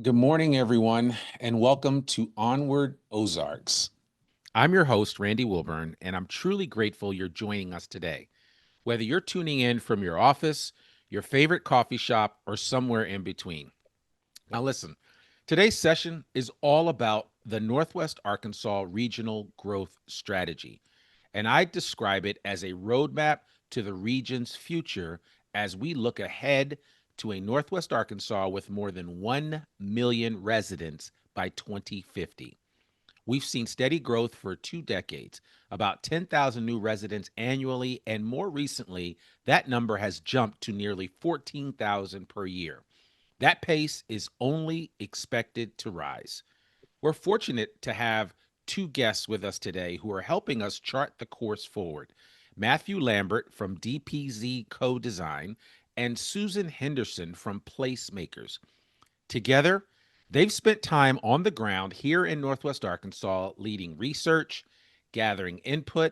Good morning, everyone, and welcome to Onward, Ozarks. I'm your host, Randy Wilburn, and I'm truly grateful you're joining us today. Whether you're tuning in from your office, your favorite coffee shop, or somewhere in between. Now, listen, today's session is all about the Northwest Arkansas Regional Growth Strategy, and I describe it as a roadmap to the region's future as we look ahead to a Northwest Arkansas with more than 1 million residents by 2050. We've seen steady growth for 2 decades, about 10,000 new residents annually, and more recently, that number has jumped to nearly 14,000 per year. That pace is only expected to rise. We're fortunate to have two guests with us today who are helping us chart the course forward. Matthew Lambert from DPZ CoDesign and Susan Henderson from Placemakers. Together, they've spent time on the ground here in Northwest Arkansas leading research, gathering input,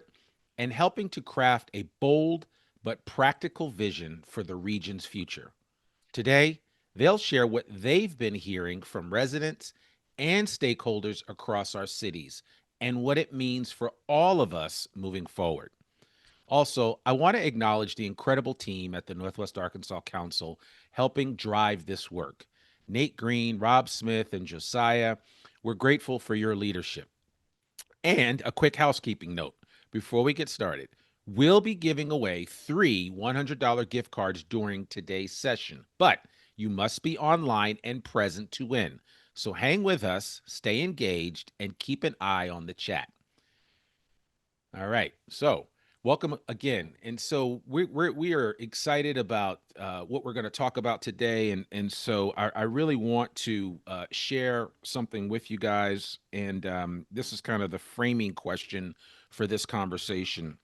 and helping to craft a bold but practical vision for the region's future. Today, they'll share what they've been hearing from residents and stakeholders across our cities and what it means for all of us moving forward. Also, I want to acknowledge the incredible team at the Northwest Arkansas Council helping drive this work. Nate Green, Rob Smith, and Josiah, we're grateful for your leadership. And a quick housekeeping note before we get started. We'll be giving away three $100 gift cards during today's session, but you must be online and present to win. So hang with us, stay engaged, and keep an eye on the chat. All right. So welcome again. And so we are excited about what we're going to talk about today. And so I really want to share something with you guys. And this is kind of the framing question for this conversation.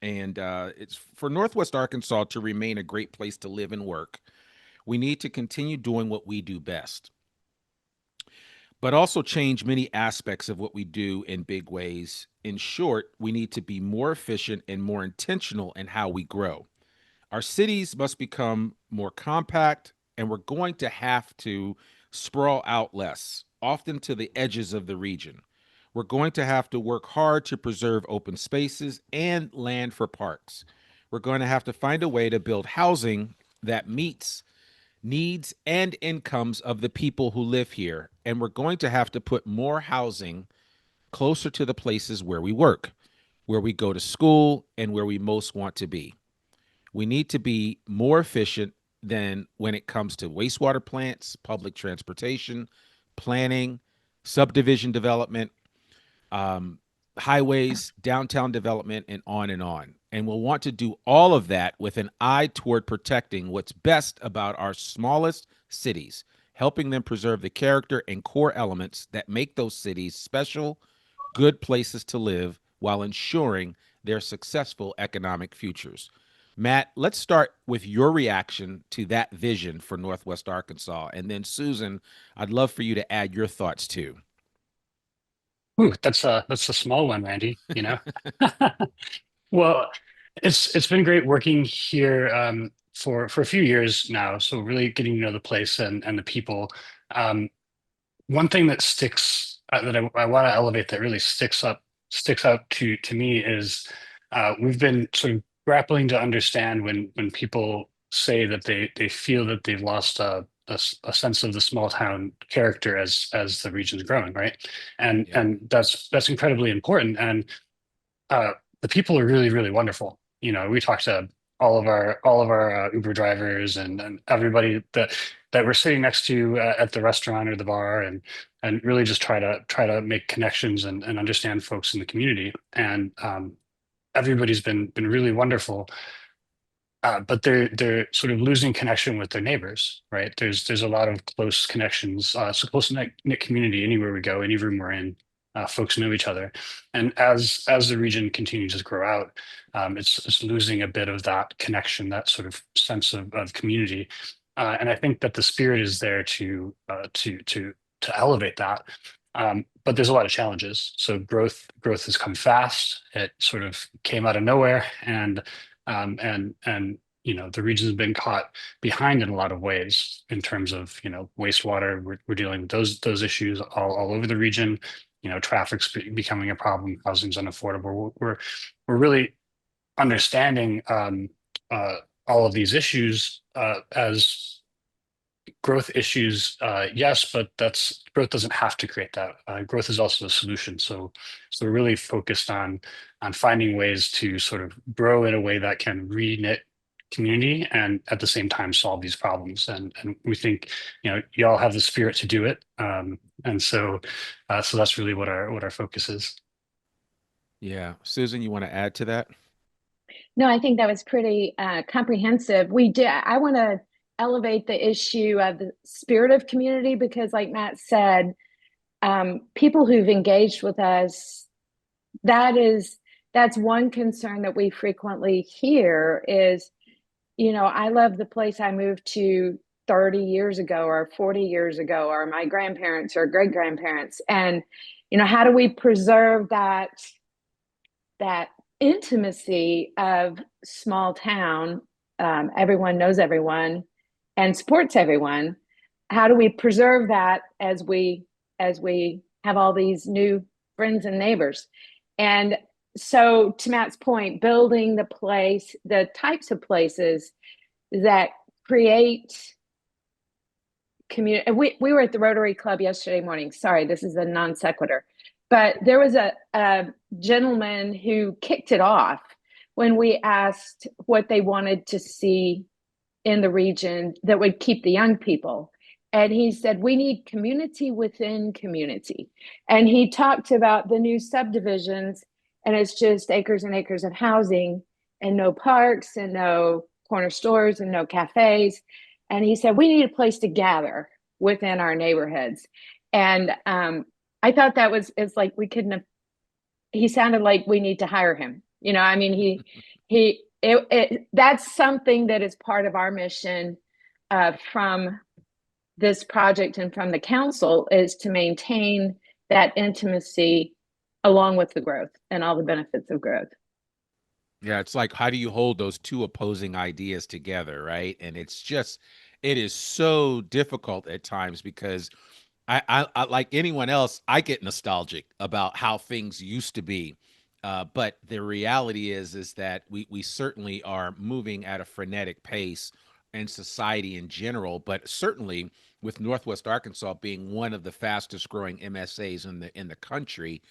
And it's for Northwest Arkansas to remain a great place to live and work. We need to continue doing what we do best, but also change many aspects of what we do in big ways. In short, we need to be more efficient and more intentional in how we grow. Our cities must become more compact, and we're going to have to sprawl out less, often to the edges of the region. We're going to have to work hard to preserve open spaces and land for parks. We're going to have to find a way to build housing that meets needs and incomes of the people who live here. And we're going to have to put more housing closer to the places where we work, where we go to school, and where we most want to be. We need to be more efficient than when it comes to wastewater plants, public transportation, planning, subdivision development, um, highways, downtown development, and on and on. And we'll want to do all of that with an eye toward protecting what's best about our smallest cities, helping them preserve the character and core elements that make those cities special, good places to live while ensuring their successful economic futures. Matt, let's start with your reaction to that vision for Northwest Arkansas. And then, Susan, I'd love for you to add your thoughts too. Ooh, that's a small one, Randy, you know. Well, it's been great working here for a few years now, so really getting to know the place and the people. Um, One thing that sticks that I want to elevate that really sticks out to me is we've been sort of grappling to understand when people say that they feel that they've lost a sense of the small town character as the region's growing, right? And Yeah. and that's incredibly important. And uh, the people are really wonderful. You know, we talk to all of our Uber drivers and everybody that we're sitting next to at the restaurant or the bar, and really just try to make connections and understand folks in the community. And everybody's been really wonderful. But they're sort of losing connection with their neighbors, right? There's a lot of close connections, so close knit community anywhere we go, any room we're in. Folks know each other, and as the region continues to grow out, it's losing a bit of that connection, that sort of sense of community. And I think that the spirit is there to elevate that. But there's a lot of challenges. So growth has come fast. It sort of came out of nowhere, and the region's been caught behind in a lot of ways in terms of, wastewater. We're dealing with those issues all over the region. Traffic's becoming a problem, housing's unaffordable. We're really understanding all of these issues as growth issues, yes, but that's growth doesn't have to create that. Growth is also a solution. So we're really focused on finding ways to sort of grow in a way that can reknit community and at the same time solve these problems. And we think, y'all have the spirit to do it. And so that's really what our focus is. Yeah. Susan, you want to add to that? No, I think that was pretty comprehensive. I want to elevate the issue of the spirit of community because, like Matt said, people who've engaged with us, that's one concern that we frequently hear is, I love the place I moved to 30 years ago or 40 years ago, or my grandparents or great grandparents. And, how do we preserve that intimacy of small town? Everyone knows everyone and supports everyone. How do we preserve that as we have all these new friends and neighbors? And so, to Matt's point, building the types of places that create community. We were at the Rotary Club yesterday morning. Sorry, this is a non sequitur, but there was a gentleman who kicked it off when we asked what they wanted to see in the region that would keep the young people. And he said, we need community within community. And he talked about the new subdivisions, and it's just acres and acres of housing and no parks and no corner stores and no cafes. And he said, we need a place to gather within our neighborhoods. And I thought it's like we couldn't have, he sounded like we need to hire him. I mean, that's something that is part of our mission from this project and from the council, is to maintain that intimacy along with the growth and all the benefits of growth. Yeah, it's like, how do you hold those two opposing ideas together, right? And it is so difficult at times because I like anyone else, I get nostalgic about how things used to be. But the reality is that we certainly are moving at a frenetic pace in society in general, but certainly with Northwest Arkansas being one of the fastest growing MSAs in the country,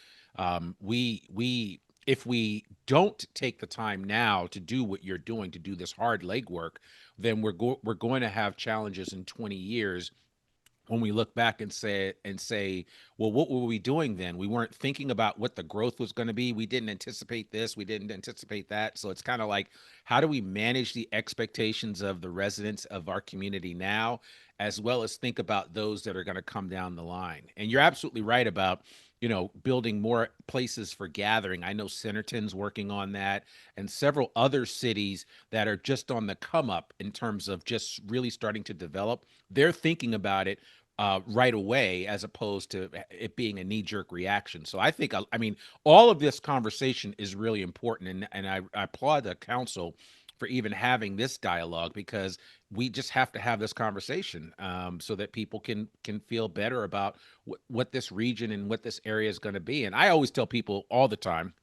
we if we don't take the time now to do what you're doing, to do this hard legwork, then we're going to have challenges in 20 years when we look back and say, well, what were we doing then? We weren't thinking about what the growth was going to be. We didn't anticipate this. We didn't anticipate that. So it's kind of like, how do we manage the expectations of the residents of our community now, as well as think about those that are going to come down the line? And you're absolutely right about, building more places for gathering. I know Centerton's working on that, and several other cities that are just on the come up in terms of just really starting to develop. They're thinking about it right away, as opposed to it being a knee-jerk reaction. So I mean, all of this conversation is really important, and I applaud the council for even having this dialogue, because we just have to have this conversation so that people can feel better about what this region and what this area is going to be. And I always tell people all the time,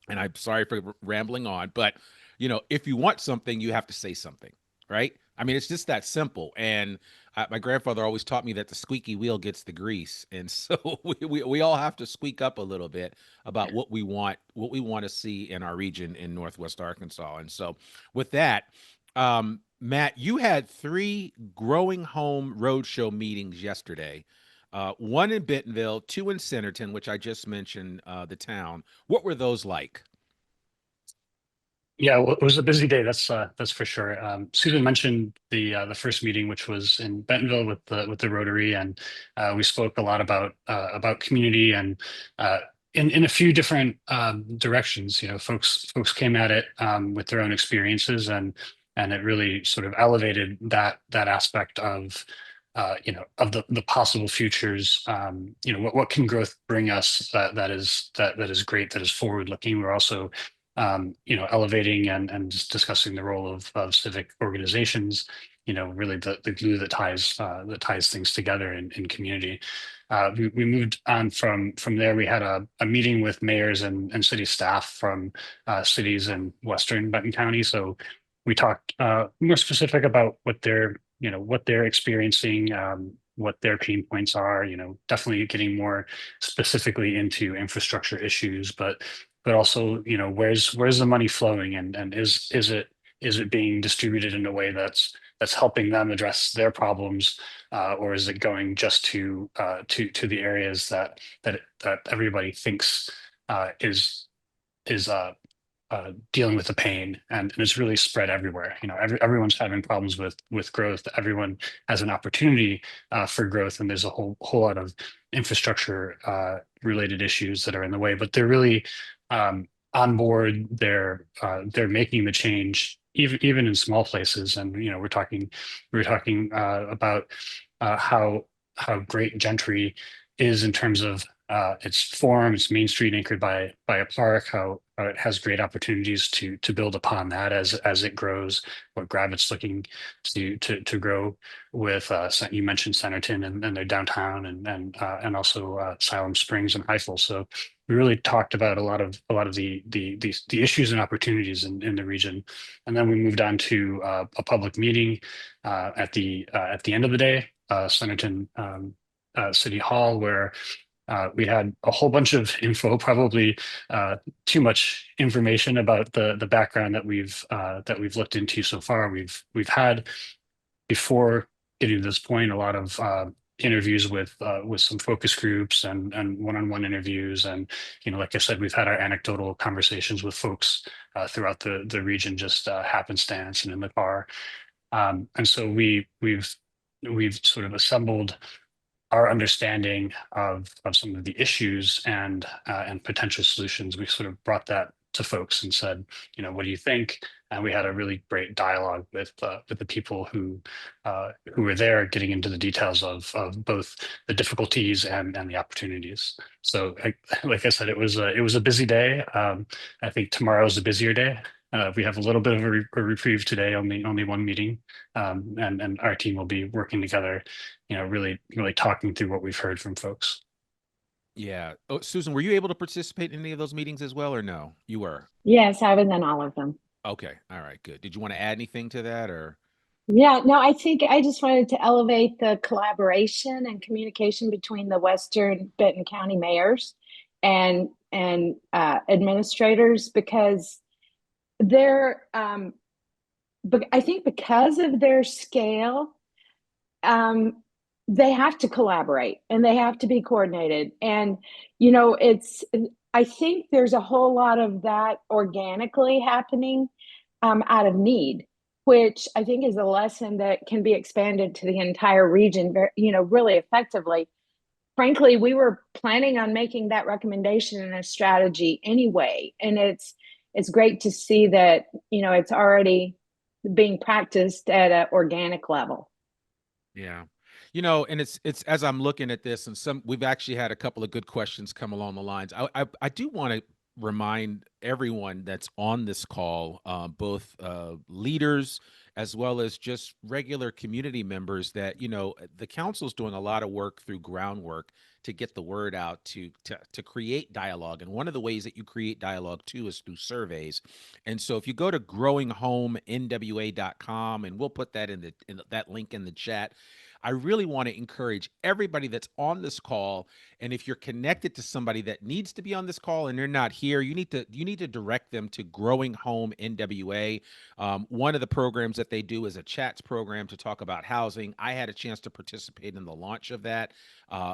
and I'm sorry for rambling on, but if you want something, you have to say something, right? I mean, it's just that simple. And my grandfather always taught me that the squeaky wheel gets the grease, and so we all have to squeak up a little bit about what we want to see in our region in Northwest Arkansas. And so, with that, Matt, you had 3 growing home roadshow meetings yesterday. One in Bentonville, 2 in Centerton, which I just mentioned, the town. What were those like? Yeah, well, it was a busy day. That's for sure. Susan mentioned the first meeting, which was in Bentonville with the Rotary, and we spoke a lot about community and in a few different directions. Folks came at it with their own experiences, and it really sort of elevated that aspect of of the possible futures. What can growth bring us that is great, that is forward looking. We're also elevating and just discussing the role of civic organizations, really the glue that ties things together in community. We moved on from there. We had a meeting with mayors and city staff from cities in Western Benton County. So we talked more specific about what they're experiencing, what their pain points are, definitely getting more specifically into infrastructure issues, but also, where's the money flowing, and is it being distributed in a way that's helping them address their problems, or is it going just to the areas that everybody thinks is dealing with the pain, and it's really spread everywhere. Everyone's having problems with growth. Everyone has an opportunity for growth, and there's a whole lot of infrastructure related issues that are in the way. But they're really on board. They're making the change, even in small places. And we were talking about how great Gentry is in terms of its form, its Main Street anchored by a park, how it has great opportunities to build upon that as it grows. What Gravit's looking to grow with, you mentioned Centerton and their downtown, and also Siloam Springs and Heifel. So we really talked about a lot of the issues and opportunities in the region. And then we moved on to a public meeting at the end of the day, Centerton City Hall, where we had a whole bunch of info, probably too much information about the background that we've looked into so far. We've had, before getting to this point, a lot of interviews with some focus groups and one-on-one interviews, and like I said, we've had our anecdotal conversations with folks throughout the region, just happenstance and in the car, and so we've sort of assembled our understanding of some of the issues and potential solutions. We sort of brought that to folks and said, what do you think? And we had a really great dialogue with the people who were there, getting into the details of both the difficulties and the opportunities. So, like I said, it was a busy day. I think tomorrow is a busier day. We have a little bit of a reprieve today, only one meeting, and our team will be working together, really talking through what we've heard from folks. Yeah. Oh, Susan, were you able to participate in any of those meetings as well, or no? You were. Yes, I was in all of them. Okay. All right. Good. Did you want to add anything to that, or? Yeah, no, I think I just wanted to elevate the collaboration and communication between the Western Benton County mayors and administrators, because they're but I think because of their scale, they have to collaborate and they have to be coordinated. And I think there's a whole lot of that organically happening out of need, which I think is a lesson that can be expanded to the entire region, really effectively. Frankly, we were planning on making that recommendation in a strategy anyway, and it's great to see that it's already being practiced at an organic level. Yeah. And it's as I'm looking at this, and we've actually had a couple of good questions come along the lines. I do want to remind everyone that's on this call, both leaders as well as just regular community members, that the council's doing a lot of work through Groundwork to get the word out, to create dialogue. And one of the ways that you create dialogue too is through surveys. And so if you go to growinghome.nwa.com, and we'll put that in that link in the chat, I really want to encourage everybody that's on this call. And if you're connected to somebody that needs to be on this call and they're not here, you need to direct them to Growing Home NWA. One of the programs that they do is a chats program to talk about housing. I had a chance to participate in the launch of that.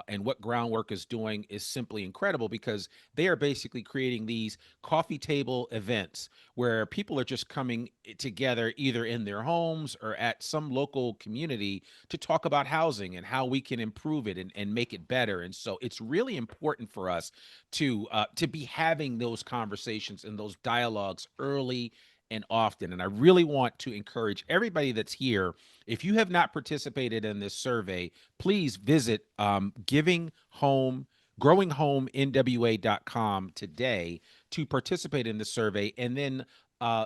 And what Groundwork is doing is simply incredible, because they are basically creating these coffee table events where people are just coming together either in their homes or at some local community to talk about housing and how we can improve it and make it better. And so it's really important for us to be having those conversations and those dialogues early and often. And I really want to encourage everybody that's here, if you have not participated in this survey, please visit growinghomenwa.com today to participate in the survey, and then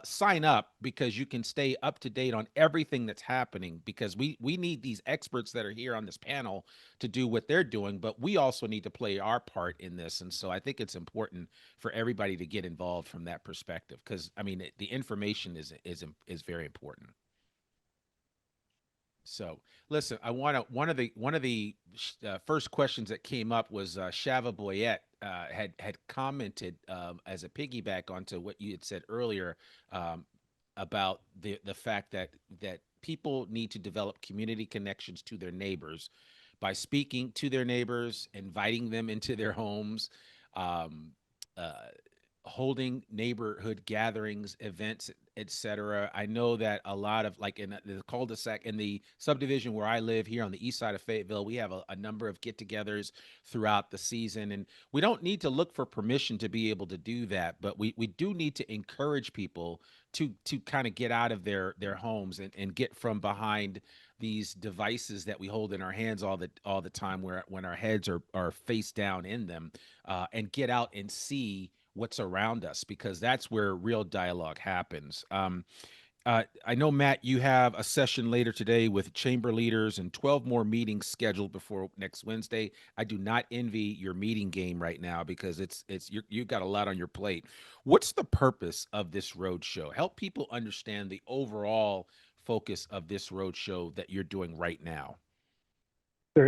sign up, because you can stay up to date on everything that's happening, because we need these experts that are here on this panel to do what they're doing, but we also need to play our part in this. And so I think it's important for everybody to get involved from that perspective, because I mean the information is very important. So listen, I want to one of the first questions that came up was Shava Boyette had commented as a piggyback onto what you had said earlier, about the fact that people need to develop community connections to their neighbors by speaking to their neighbors, inviting them into their homes, um, uh, holding neighborhood gatherings, events, etc. I know that a lot of, like, in the cul-de-sac in the subdivision where I live here on the east side of Fayetteville, we have a number of get-togethers throughout the season, and we don't need to look for permission to be able to do that, but we do need to encourage people to kind of get out of their homes and get from behind these devices that we hold in our hands all the time, where when our heads are face down in them, and get out and see what's around us, because that's where real dialogue happens. I know, Matt, you have a session later today with chamber leaders and 12 more meetings scheduled before next Wednesday. I do not envy your meeting game right now, because you've got a lot on your plate. What's the purpose of this road show? Help people understand the overall focus of this road show that you're doing right now.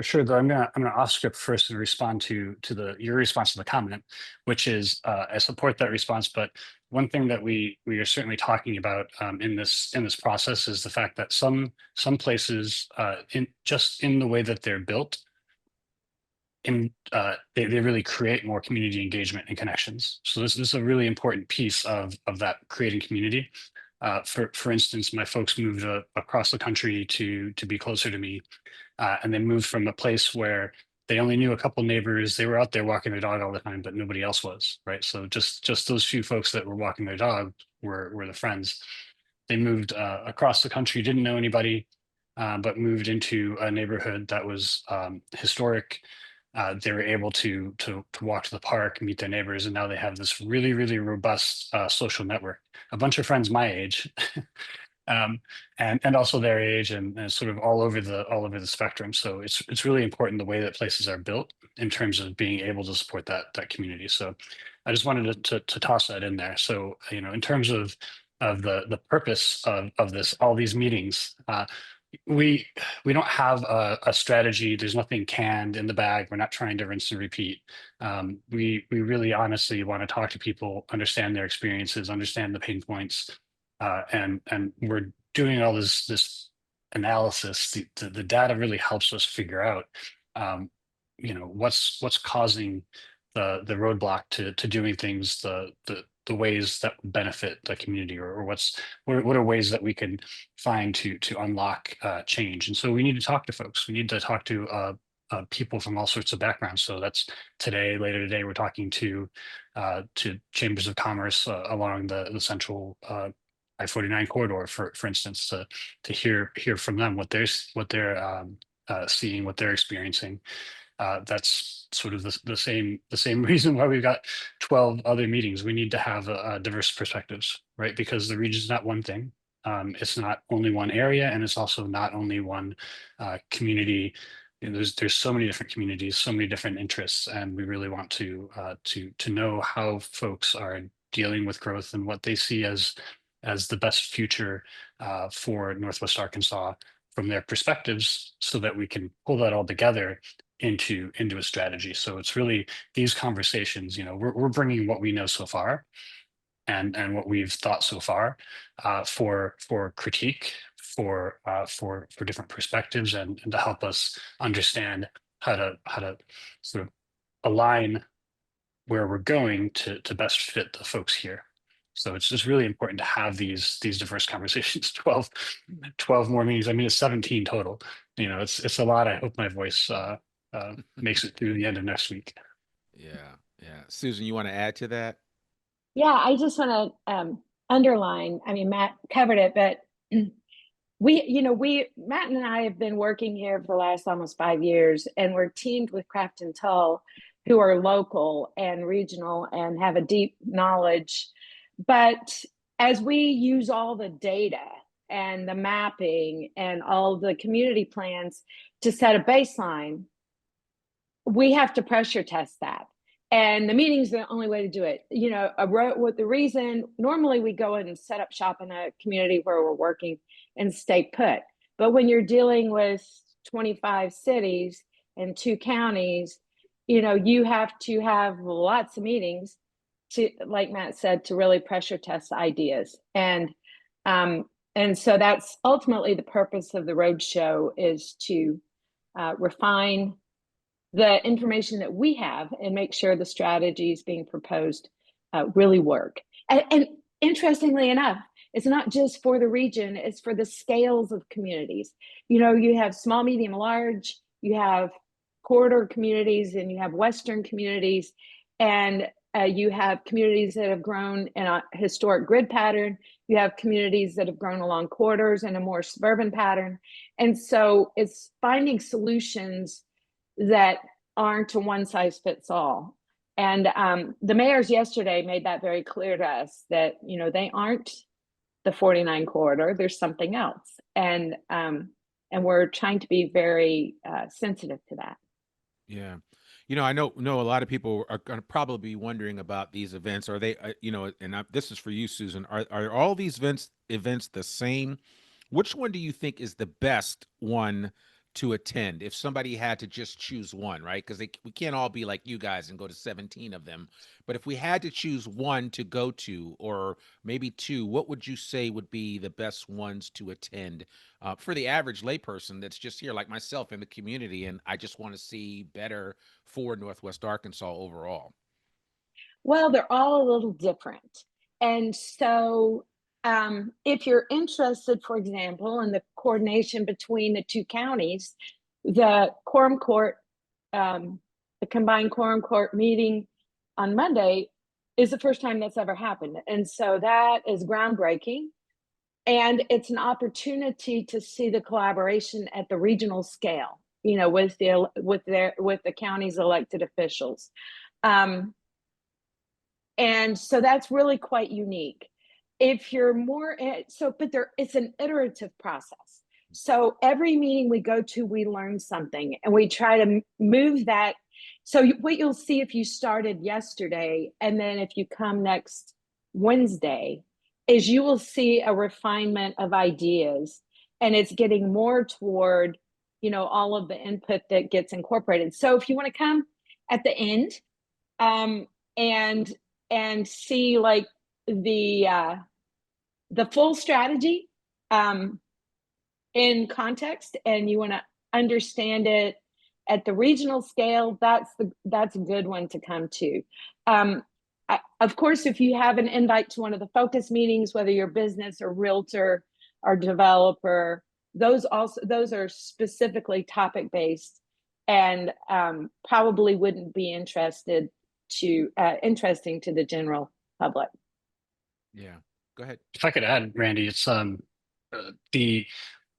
Sure. Though I'm gonna off script first and respond to your response to the comment, which is I support that response. But one thing that we are certainly talking about in this process is the fact that some places in the way that they're built, they really create more community engagement and connections. So this is a really important piece of that creating community. For instance, my folks moved across the country to be closer to me, and they moved from a place where they only knew a couple neighbors. They were out there walking their dog all the time, but nobody else was, right? So just those few folks that were walking their dog were the friends. They moved across the country, didn't know anybody, but moved into a neighborhood that was historic. They were able to walk to the park, meet their neighbors, and now they have this really robust social network. A bunch of friends my age, and also their age, and sort of all over the spectrum. So it's really important the way that places are built in terms of being able to support that community. So I just wanted to toss that in there. So in terms of the purpose of this, all these meetings, we don't have a strategy. There's nothing canned in the bag. We're not trying to rinse and repeat. We really honestly want to talk to people, understand their experiences, understand the pain points, and we're doing all this analysis. The data really helps us figure out, what's causing the roadblock to doing things the ways that benefit the community, or what are ways that we can find to unlock change. And so we need to talk to folks. We need to talk to people from all sorts of backgrounds. So that's later today, we're talking to chambers of commerce along the central I-49 corridor, for instance, to hear from them what they're seeing, what they're experiencing. That's sort of the same reason why we've got 12 other meetings. We need to have diverse perspectives, right? Because the region is not one thing. It's not only one area, and it's also not only one community. There's so many different communities, so many different interests, and we really want to know how folks are dealing with growth and what they see as the best future for Northwest Arkansas from their perspectives, so that we can pull that all together into a strategy. So it's really these conversations. We're bringing what we know so far, and what we've thought so far, for critique, for different perspectives, and to help us understand how to sort of align where we're going to best fit the folks here. So it's just really important to have these diverse conversations. 12 more meetings. I mean, it's 17 total. It's a lot. I hope my voice makes it through the end of next week. Yeah. Susan, you want to add to that? Yeah, I just want to underline, I mean, Matt covered it, but Matt and I have been working here for the last almost 5 years, and we're teamed with Craft and Tull who are local and regional and have a deep knowledge. But as we use all the data and the mapping and all the community plans to set a baseline, we have to pressure test that. And the meeting's the only way to do it. You know, with the reason normally we go in and set up shop in a community where we're working and stay put. But when you're dealing with 25 cities and 2 counties, you know, you have to have lots of meetings to, like Matt said, to really pressure test ideas. And so that's ultimately the purpose of the roadshow, is to refine the information that we have and make sure the strategies being proposed really work. And interestingly enough, it's not just for the region, it's for the scales of communities. You know, you have small, medium, large, you have corridor communities, and you have Western communities, and you have communities that have grown in a historic grid pattern. You have communities that have grown along corridors in a more suburban pattern. And so it's finding solutions that aren't a one size fits all. And the mayors yesterday made that very clear to us, that, you know, they aren't the 49 corridor, there's something else. And we're trying to be very sensitive to that. Yeah. You know, I know a lot of people are going to probably be wondering about these events. Are they, you know, and this is for you, Susan. Are all these events the same? Which one do you think is the best one to attend if somebody had to just choose one, right? Because we can't all be like you guys and go to 17 of them. But if we had to choose one to go to, or maybe two, what would you say would be the best ones to attend for the average layperson that's just here, like myself, in the community, and I just want to see better for Northwest Arkansas overall? Well, they're all a little different. And so if you're interested, for example, in the coordination between the 2 counties, the quorum court, the combined quorum court meeting on Monday is the first time that's ever happened. And so that is groundbreaking. And it's an opportunity to see the collaboration at the regional scale, you know, with the county's elected officials. And so that's really quite unique. If you're more, it's an iterative process. So every meeting we go to, we learn something, and we try to move that. So what you'll see if you started yesterday, and then if you come next Wednesday, is you will see a refinement of ideas, and it's getting more toward, you know, all of the input that gets incorporated. So if you want to come at the end, um, and see like the full strategy in context, and you want to understand it at the regional scale, that's a good one to come to. Of course, if you have an invite to one of the focus meetings, whether you're business or realtor or developer, those are specifically topic based, and probably wouldn't be interesting to the general public. Yeah, go ahead. If I could add, Randy, it's the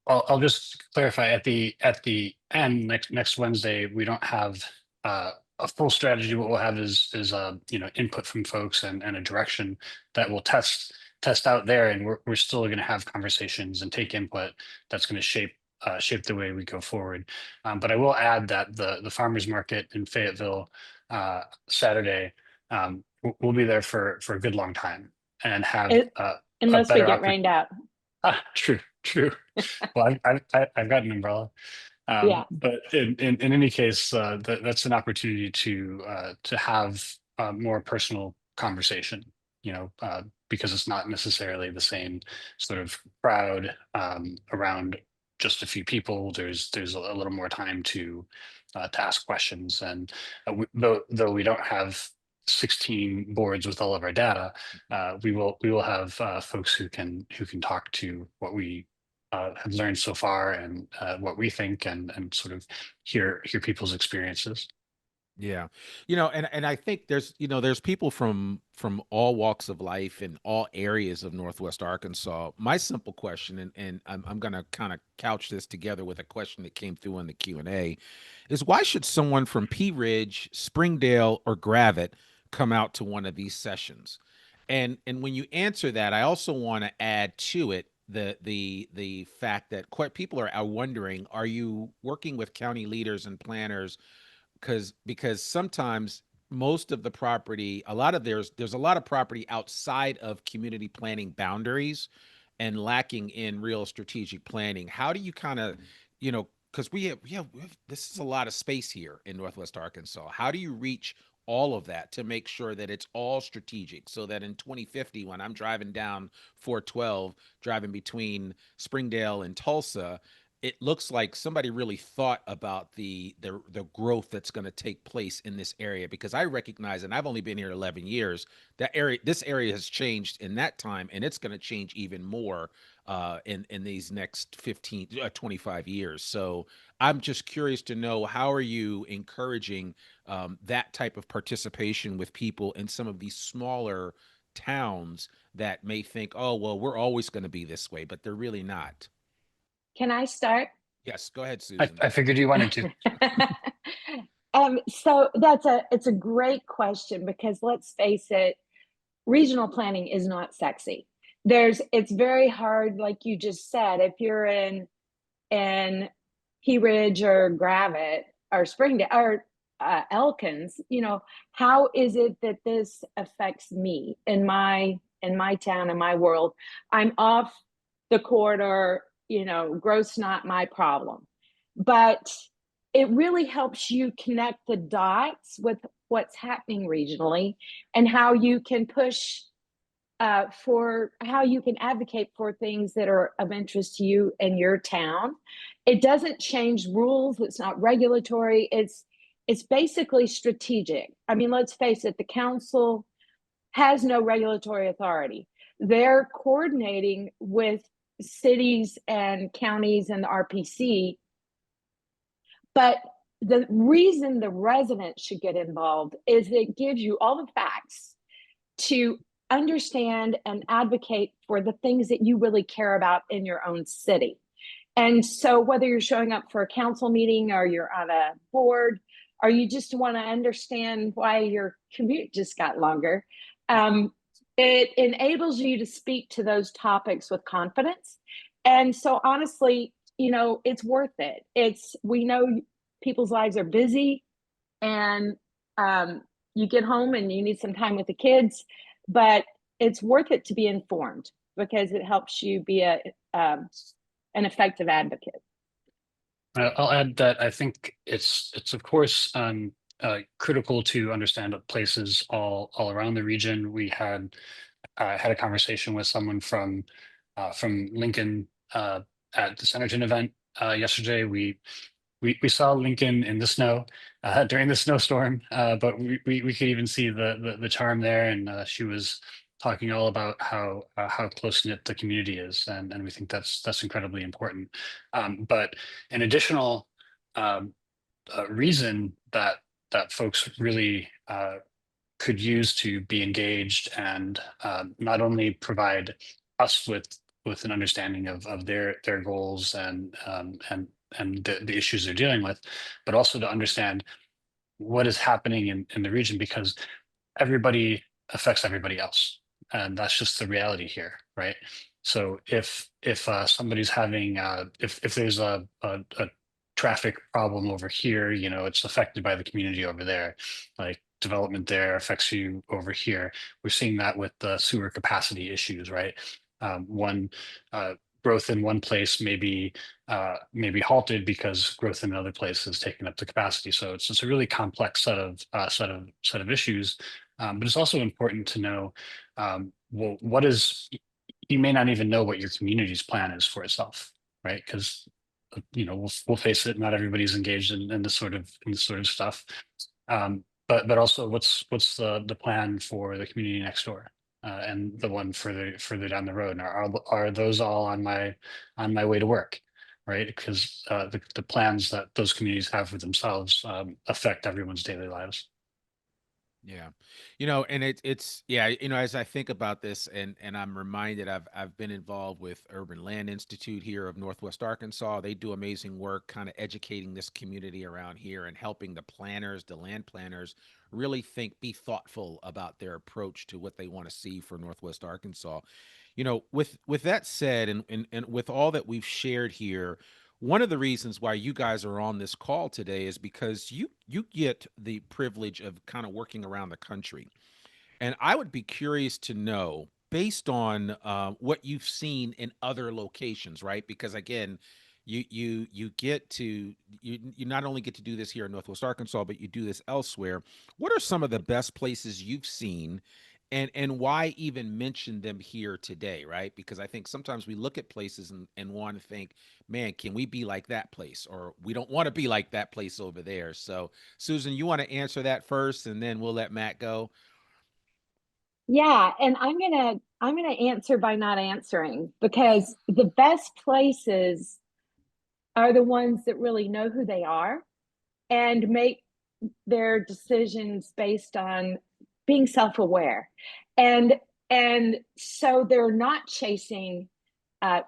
I'll just clarify at the end next Wednesday, we don't have a full strategy. What we'll have is you know, input from folks and a direction that we'll test out there, and we're still going to have conversations and take input that's going to shape the way we go forward. But I will add that the farmers market in Fayetteville Saturday, we'll be there for a good long time and have a Unless we better get rained out. True. Well, I've got an umbrella. Yeah. But in any case, that's an opportunity to have a more personal conversation, you know, because it's not necessarily the same sort of crowd around just a few people. There's a little more time to ask questions, and though we don't have 16 boards with all of our data, we will have folks who can talk to what we have learned so far, and what we think, and sort of hear people's experiences. Yeah. And I think there's people from all walks of life in all areas of Northwest Arkansas. My simple question, and I'm gonna kind of couch this together with a question that came through in the Q&A, is why should someone from Pea Ridge, Springdale, or Gravette come out to one of these sessions? And when you answer that, I also want to add to it the fact that quite people are wondering, are you working with county leaders and planners because sometimes most of the property, a lot of there's a lot of property outside of community planning boundaries and lacking in real strategic planning. How do you kind of, because we have this is a lot of space here in Northwest Arkansas. How do you reach all of that to make sure that it's all strategic so that in 2050, when I'm driving down 412, driving between Springdale and Tulsa, it looks like somebody really thought about the growth that's going to take place in this area, because I recognize, and I've only been here 11 years, this area has changed in that time, and it's going to change even more in these next 15 25 years. So I'm just curious to know, how are you encouraging that type of participation with people in some of these smaller towns that may think, oh well, we're always going to be this way, but they're really not. Can I start? Yes, go ahead, I, Susan. I figured you wanted to. So it's a great question, because let's face it, regional planning is not sexy. It's very hard, like you just said, if you're in Pea Ridge or Gravette or Springdale or Elkins, how is it that this affects me in my town, in my world? I'm off the corridor, growth's not my problem. But it really helps you connect the dots with what's happening regionally, and how you can push for how you can advocate for things that are of interest to you and your town. It doesn't change rules. It's not regulatory. It's basically strategic. I mean, let's face it, the council has no regulatory authority. They're coordinating with cities and counties and the RPC, but the reason the residents should get involved is it gives you all the facts to understand and advocate for the things that you really care about in your own city. And so whether you're showing up for a council meeting, or you're on a board, or you just want to understand why your commute just got longer, it enables you to speak to those topics with confidence. And so honestly, it's worth it. We know people's lives are busy, and you get home and you need some time with the kids, but it's worth it to be informed, because it helps you be an effective advocate. I'll add that I think it's of course critical to understand places all around the region. We had a conversation with someone from Lincoln at the Centerton event yesterday. We saw Lincoln in the snow during the snowstorm, but we could even see the charm there. And she was talking all about how close knit the community is, and we think that's incredibly important. But an additional reason that folks really could use to be engaged, and not only provide us with an understanding of their goals and the issues they're dealing with, but also to understand what is happening in the region, because everybody affects everybody else, and that's just the reality here, right? So if somebody's having if there's a traffic problem over here, it's affected by the community over there. Like, development there affects you over here. We're seeing that with the sewer capacity issues, right? One growth in one place may be halted because growth in another place is taking up the capacity. So it's just a really complex set of issues. But it's also important to know, well, you may not even know what your community's plan is for itself, right? Because we'll face it, not everybody's engaged in this sort of stuff. But also, what's the plan for the community next door, and the one further down the road? And are those all on my way to work? right? Because the plans that those communities have for themselves affect everyone's daily lives. Yeah. And it's yeah, as I think about this and I'm reminded I've been involved with Urban Land Institute here of Northwest Arkansas. They do amazing work kind of educating this community around here and helping the planners, the land planners really be thoughtful about their approach to what they want to see for Northwest Arkansas. With that said and with all that we've shared here, one of the reasons why you guys are on this call today is because you get the privilege of kind of working around the country. And I would be curious to know, based on what you've seen in other locations, right? Because again, you get to you not only get to do this here in Northwest Arkansas, but you do this elsewhere. What are some of the best places you've seen, and why even mention them here today, right? Because I think sometimes we look at places and want to think, man, can we be like that place, or we don't want to be like that place over there. So, Susan, you want to answer that first, and then we'll let Matt go. Yeah, and I'm gonna answer by not answering, because the best places are the ones that really know who they are and make their decisions based on being self-aware. And and so they're not chasing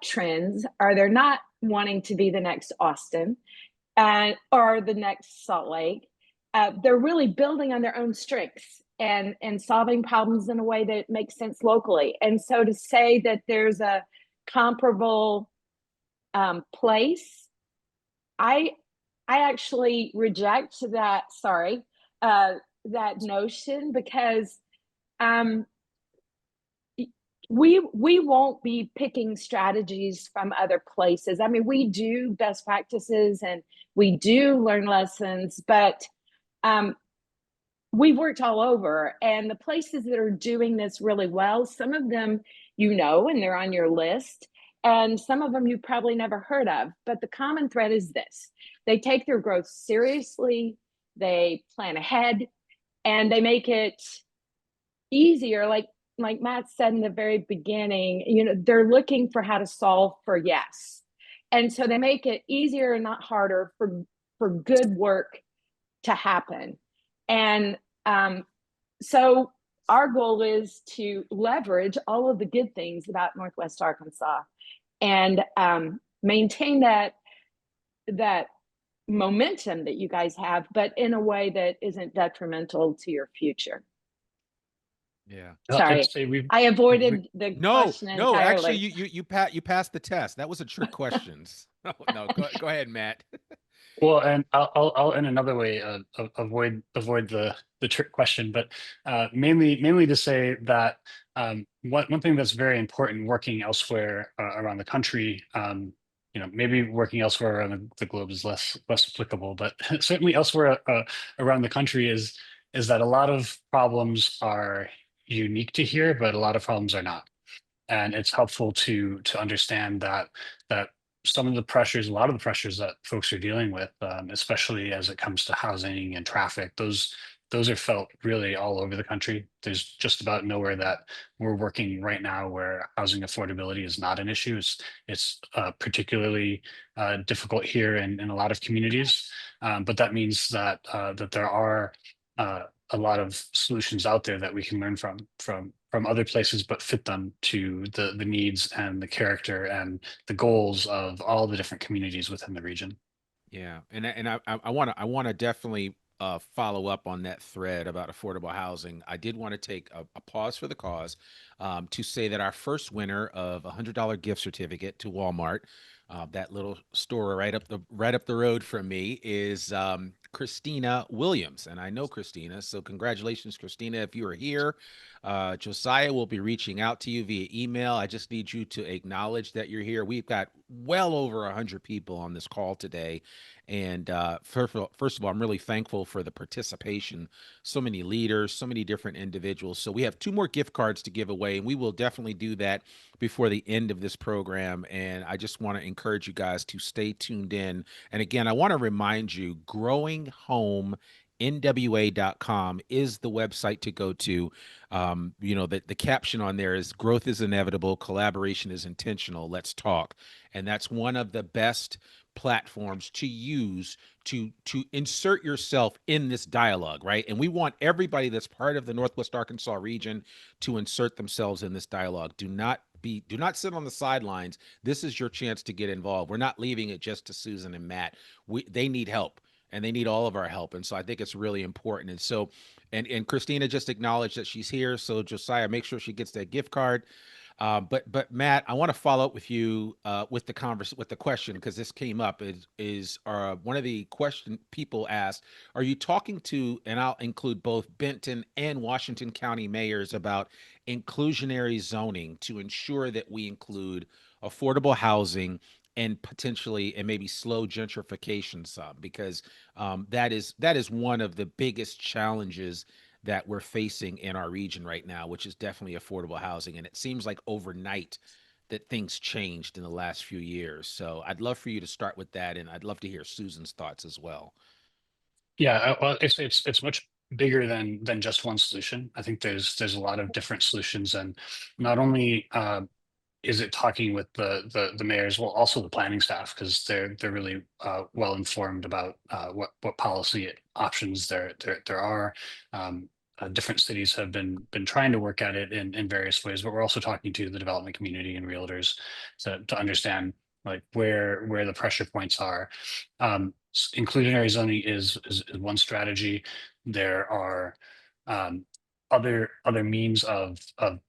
trends, or they're not wanting to be the next Austin or the next Salt Lake. They're really building on their own strengths and solving problems in a way that makes sense locally. And so to say that there's a comparable place, I I actually reject that. Sorry, that notion, because um, we won't be picking strategies from other places. I mean, we do best practices and we do learn lessons, but um, we've worked all over, and the places that are doing this really well, some of them and they're on your list, and some of them you probably never heard of. But the common thread is this: they take their growth seriously, they plan ahead, and they make it easier. Like Matt said in the very beginning, they're looking for how to solve for yes. And so they make it easier and not harder for good work to happen. And so our goal is to leverage all of the good things about Northwest Arkansas and maintain that momentum that you guys have, but in a way that isn't detrimental to your future. Yeah. I'd Sorry, say I we avoided the No, question no, actually, entirely. you passed the test. That was a trick questions. No, no, go ahead, Matt. well, and I'll in another way avoid the trick question, but mainly to say that one thing that's very important working elsewhere around the country, maybe working elsewhere around the globe is less applicable, but certainly elsewhere around the country is that a lot of problems are unique to here, but a lot of problems are not. And it's helpful to understand that some of the pressures, a lot of the pressures that folks are dealing with, especially as it comes to housing and traffic, those are felt really all over the country. There's just about nowhere that we're working right now where housing affordability is not an issue. It's particularly difficult here in a lot of communities, but that means that there are a lot of solutions out there that we can learn from other places, but fit them to the needs and the character and the goals of all the different communities within the region. Yeah, and I want to definitely follow up on that thread about affordable housing. I did want to take a pause for the cause to say that our first winner of $100 gift certificate to Walmart, that little store right up the road from me, is Christina Williams, and I know Christina, so congratulations, Christina. If you are here, Josiah will be reaching out to you via email. I just need you to acknowledge that you're here. We've got well over 100 people on this call today. And first of all, I'm really thankful for the participation. So many leaders, so many different individuals. So we have two more gift cards to give away, and we will definitely do that before the end of this program. And I just want to encourage you guys to stay tuned in. And again, I want to remind you, growing home NWA.com is the website to go to. The caption on there is growth is inevitable, collaboration is intentional, let's talk. And that's one of the best platforms to use to insert yourself in this dialogue, right? And we want everybody that's part of the Northwest Arkansas region to insert themselves in this dialogue. Do not sit on the sidelines. This is your chance to get involved. We're not leaving it just to Susan and Matt. They need help, and they need all of our help. And so I think it's really important. And so, and Christina just acknowledged that she's here. So Josiah, make sure she gets that gift card. But Matt, I want to follow up with you with the question, because this came up. Is one of the question people asked, are you talking to, and I'll include both Benton and Washington County mayors, about inclusionary zoning to ensure that we include affordable housing and potentially and maybe slow gentrification some, because that is one of the biggest challenges that we're facing in our region right now, which is definitely affordable housing. And it seems like overnight that things changed in the last few years. So I'd love for you to start with that, and I'd love to hear Susan's thoughts as well. Yeah, well, it's much bigger than just one solution. I think there's a lot of different solutions, and not only is it talking with the mayors, well, also the planning staff, because they're really well informed about what policy options there are. Different cities have been trying to work at it in various ways, but we're also talking to the development community and realtors to understand like where the pressure points are. Inclusionary zoning is one strategy. There are other means of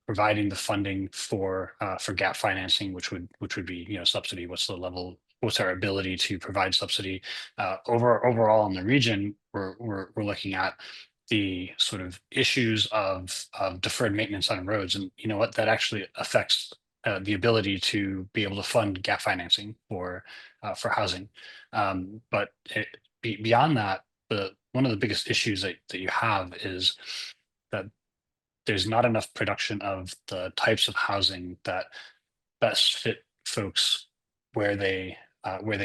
providing the funding for gap financing, which would be subsidy. What's the level? What's our ability to provide subsidy? Overall in the region, we're looking at the sort of issues of deferred maintenance on roads, and you know what, that actually affects the ability to be able to fund gap financing for housing. But beyond that, one of the biggest issues that you have is that there's not enough production of the types of housing that best fit folks where they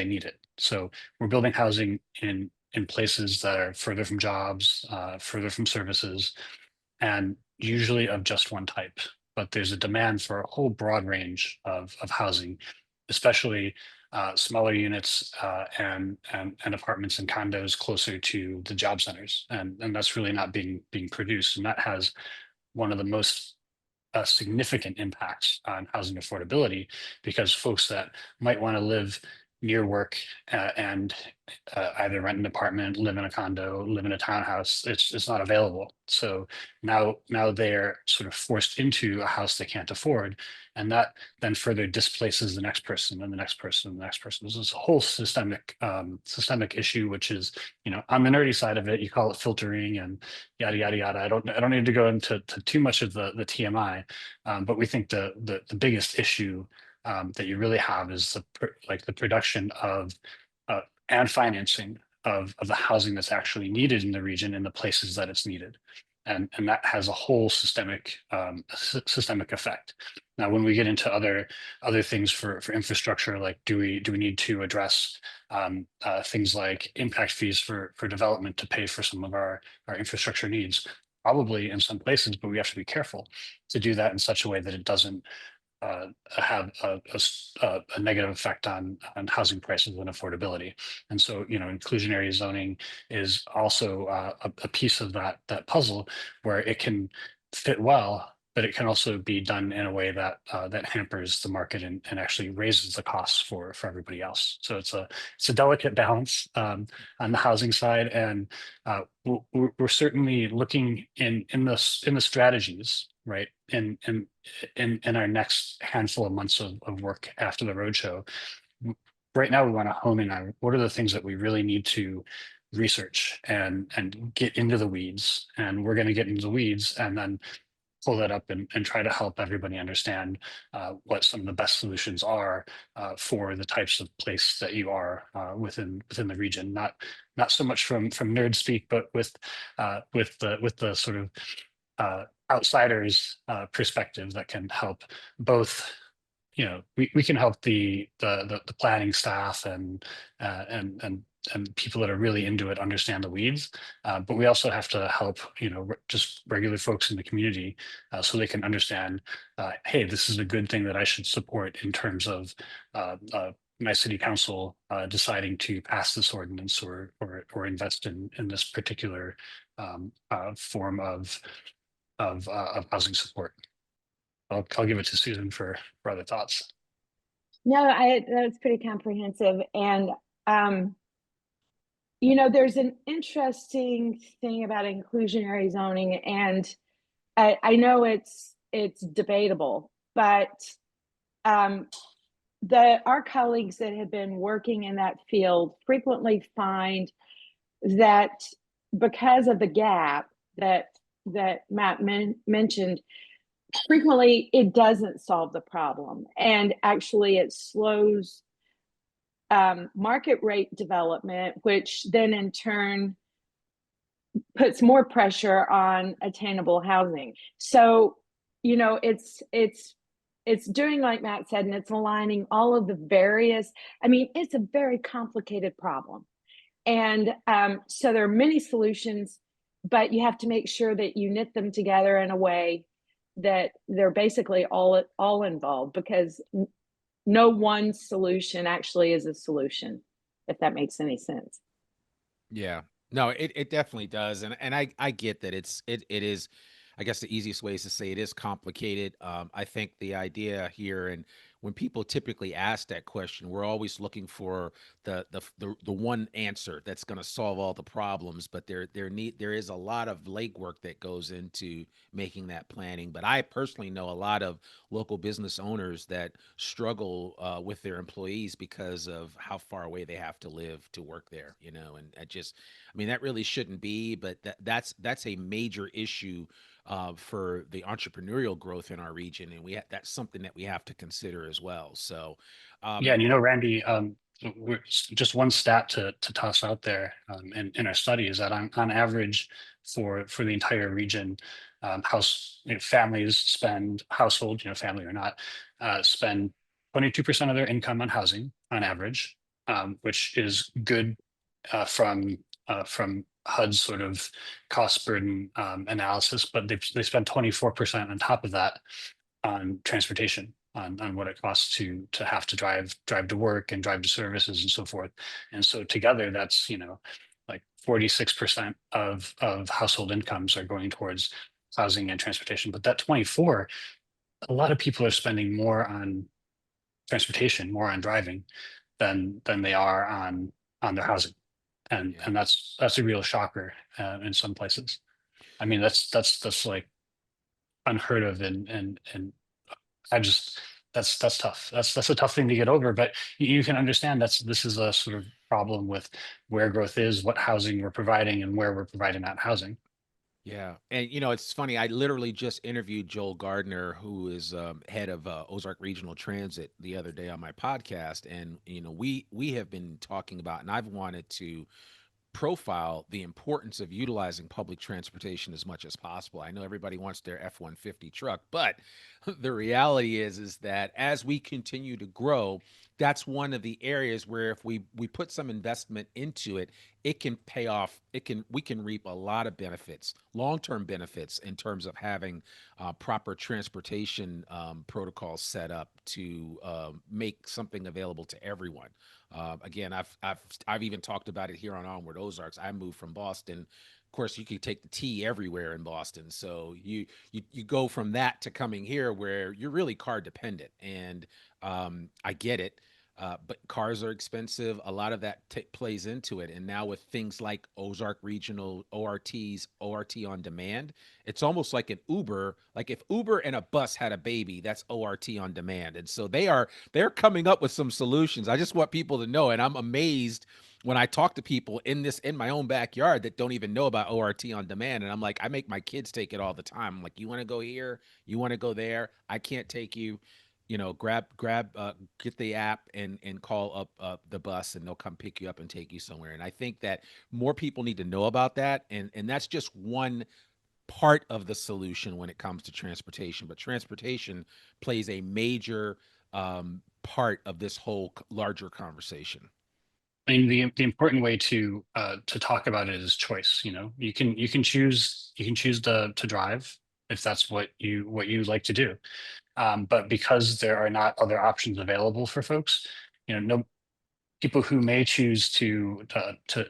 need it. So we're building housing in places that are further from jobs, further from services, and usually of just one type. But there's a demand for a whole broad range of housing, especially smaller units and apartments and condos closer to the job centers, and that's really not being produced, and that has one of the most significant impacts on housing affordability, because folks that might want to live near work and either rent an apartment, live in a condo, live in a townhouse, it's not available. So now they're sort of forced into a house they can't afford, and that then further displaces the next person and the next person and the next person. This is a whole systemic issue, which is, on the nerdy side of it, you call it filtering and yada yada yada. I don't need to go into too much of the TMI, but we think the biggest issue that you really have is the production of and financing of the housing that's actually needed in the region in the places that it's needed, and that has a whole systemic effect. Now, when we get into other things for infrastructure, like do we need to address things like impact fees for development to pay for some of our infrastructure needs? Probably in some places, but we have to be careful to do that in such a way that it doesn't have a negative effect on housing prices and affordability. And so, inclusionary zoning is also a piece of that puzzle, where it can fit well, but it can also be done in a way that that hampers the market and actually raises the costs for everybody else. So it's a delicate balance on the housing side, and we're certainly looking in the strategies, right, in our next handful of months of work after the roadshow. Right now, we want to hone in on what are the things that we really need to research and get into the weeds, and we're going to get into the weeds and then pull that up and try to help everybody understand what some of the best solutions are for the types of place that you are within the region. Not so much from nerd speak, but with the sort of outsiders perspective that can help both. We can help the planning staff and and people that are really into it understand the weeds. But we also have to help, just regular folks in the community, so they can understand, hey, this is a good thing that I should support in terms of my city council deciding to pass this ordinance or invest in this particular form of housing support. I'll give it to Susan for other thoughts. No, that's pretty comprehensive. And there's an interesting thing about inclusionary zoning, and I know it's debatable, but our colleagues that have been working in that field frequently find that because of the gap that Matt mentioned, frequently it doesn't solve the problem, and actually it slows market rate development, which then in turn puts more pressure on attainable housing. So, it's doing like Matt said, and it's aligning all of the various, it's a very complicated problem. And so there are many solutions, but you have to make sure that you knit them together in a way that they're basically all involved, because no one solution actually is a solution, if that makes any sense. Yeah. No, it definitely does. And I get that it is, I guess the easiest way is to say it is complicated. I think the idea here, and when people typically ask that question, we're always looking for the one answer that's going to solve all the problems, but there is a lot of legwork that goes into making that planning. But I personally know a lot of local business owners that struggle with their employees because of how far away they have to live to work there, and that really shouldn't be, but that's a major issue for the entrepreneurial growth in our region, and that's something that we have to consider as well. So, Yeah, and Randy, just one stat to toss out there in our study is that on average for the entire region, families spend family or not, spend 22% of their income on housing on average, which is good from HUD's sort of cost burden analysis, but they spend 24% on top of that on transportation, on what it costs to have to drive to work and drive to services and so forth. And so together, that's like 46% of household incomes are going towards housing and transportation. But that 24, a lot of people are spending more on transportation, more on driving than they are on their housing. And Yeah. that's a real shocker in some places. That's like unheard of, and I just that's tough. That's a tough thing to get over. But you can understand this is a sort of problem with where growth is, what housing we're providing, and where we're providing that housing. Yeah. And it's funny. I literally just interviewed Joel Gardner, who is head of Ozark Regional Transit, the other day on my podcast. And, we have been talking about, and I've wanted to profile the importance of utilizing public transportation as much as possible. I know everybody wants their F-150 truck, but the reality is that as we continue to grow, that's one of the areas where if we put some investment into it, it can pay off. We can reap a lot of benefits, long-term benefits, in terms of having proper transportation protocols set up to make something available to everyone. Again, I've even talked about it here on Onward Ozarks. I moved from Boston. Of course, you can take the T everywhere in Boston. So you go from that to coming here where you're really car dependent, and I get it. But cars are expensive. A lot of that plays into it. And now with things like Ozark Regional ORTs, ORT on demand, it's almost like an Uber. Like if Uber and a bus had a baby, that's ORT on demand. And so they're coming up with some solutions. I just want people to know, and I'm amazed when I talk to people in my own backyard that don't even know about ORT on demand. And I'm like, I make my kids take it all the time. I'm like, you want to go here? You want to go there? I can't take you. Grab, get the app and call up the bus, and they'll come pick you up and take you somewhere. And I think that more people need to know about that. And that's just one part of the solution when it comes to transportation. But transportation plays a major part of this whole larger conversation. I mean, the important way to talk about it is choice. You know, you can choose to drive if that's what you like to do. But because there are not other options available for folks, you know, no people who may choose to